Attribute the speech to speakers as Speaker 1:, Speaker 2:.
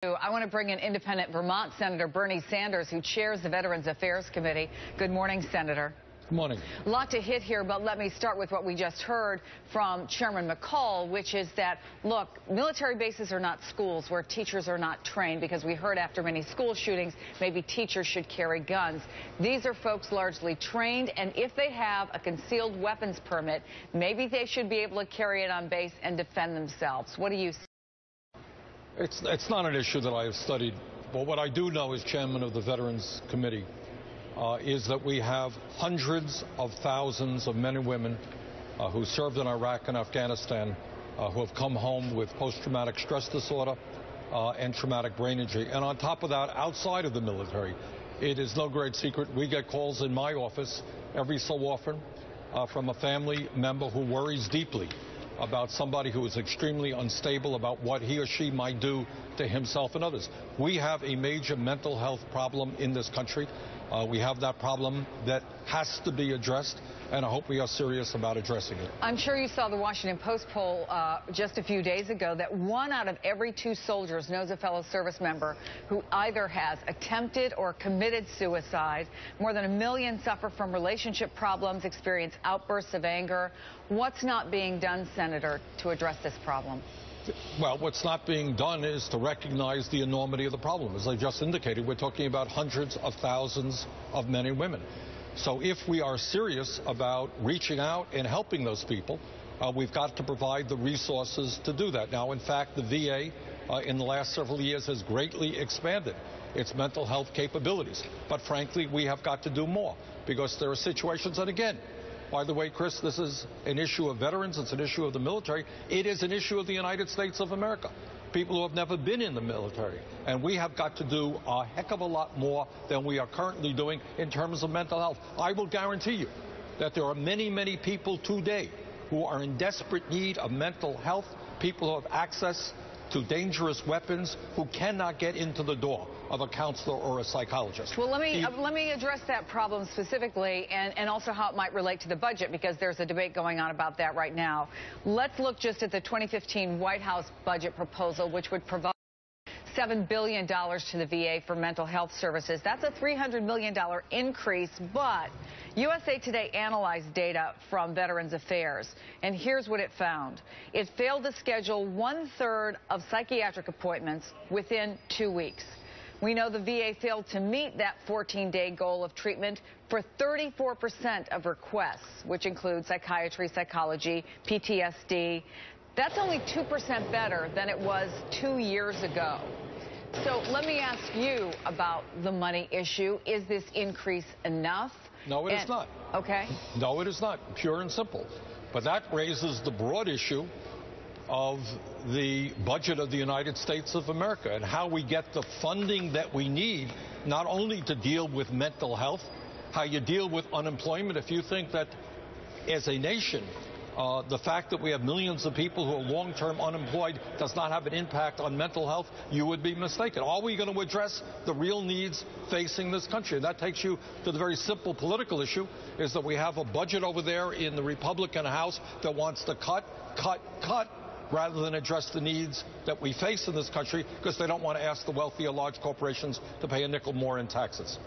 Speaker 1: I want to bring in independent Vermont Senator Bernie Sanders, who chairs the Veterans Affairs Committee. Good morning, Senator.
Speaker 2: Good morning.
Speaker 1: A lot to hit here, but let me start with what we just heard from Chairman McCall, which is that, look, military bases are not schools where teachers are not trained, because we heard after many school shootings, maybe teachers should carry guns. These are folks largely trained, and if they have a concealed weapons permit, maybe they should be able to carry it on base and defend themselves. What do you say?
Speaker 2: It's not an issue that I have studied, but what I do know as chairman of the Veterans Committee is that we have hundreds of thousands of men and women who served in Iraq and Afghanistan who have come home with post-traumatic stress disorder and traumatic brain injury. And on top of that, outside of the military, it is no great secret, we get calls in my office every so often from a family member who worries deeply about somebody who is extremely unstable about what he or she might do to himself and others. We have a major mental health problem in this country. We have that problem that has to be addressed, and I hope we are serious about addressing it.
Speaker 1: I'm sure you saw the Washington Post poll just a few days ago that 1 out of every 2 soldiers knows a fellow service member who either has attempted or committed suicide. More than 1 million suffer from relationship problems, experience outbursts of anger. What's not being done, Senator, to address this problem?
Speaker 2: Well, what's not being done is to recognize the enormity of the problem. As I just indicated, we're talking about hundreds of thousands of men and women. So if we are serious about reaching out and helping those people, we've got to provide the resources to do that. Now, in fact, the VA in the last several years has greatly expanded its mental health capabilities. But frankly, we have got to do more, because there are situations, and again, by the way, Chris, this is an issue of veterans. It's an issue of the military. It is an issue of the United States of America. People who have never been in the military. And we have got to do a heck of a lot more than we are currently doing in terms of mental health. I will guarantee you that there are many, many people today who are in desperate need of mental health, people who have access to dangerous weapons, who cannot get into the door of a counselor or a psychologist.
Speaker 1: Well, let me address that problem specifically, and also how it might relate to the budget, because there's a debate going on about that right now. Let's look just at the 2015 White House budget proposal, which would provide $7 billion to the VA for mental health services. That's a $300 million increase, but USA Today analyzed data from Veterans Affairs, and here's what it found. It failed to schedule 1/3 of psychiatric appointments within 2 weeks. We know the VA failed to meet that 14-day goal of treatment for 34% of requests, which include psychiatry, psychology, PTSD. That's only 2% better than it was 2 years ago. So let me ask you about the money issue. Is this increase enough?
Speaker 2: No, it is not.
Speaker 1: Okay.
Speaker 2: No, it is not. Pure and simple. But that raises the broad issue of the budget of the United States of America and how we get the funding that we need, not only to deal with mental health, how you deal with unemployment. If you think that as a nation, the fact that we have millions of people who are long-term unemployed does not have an impact on mental health, you would be mistaken. Are we going to address the real needs facing this country? And that takes you to the very simple political issue, is that we have a budget over there in the Republican House that wants to cut, rather than address the needs that we face in this country, because they don't want to ask the wealthy or large corporations to pay a nickel more in taxes.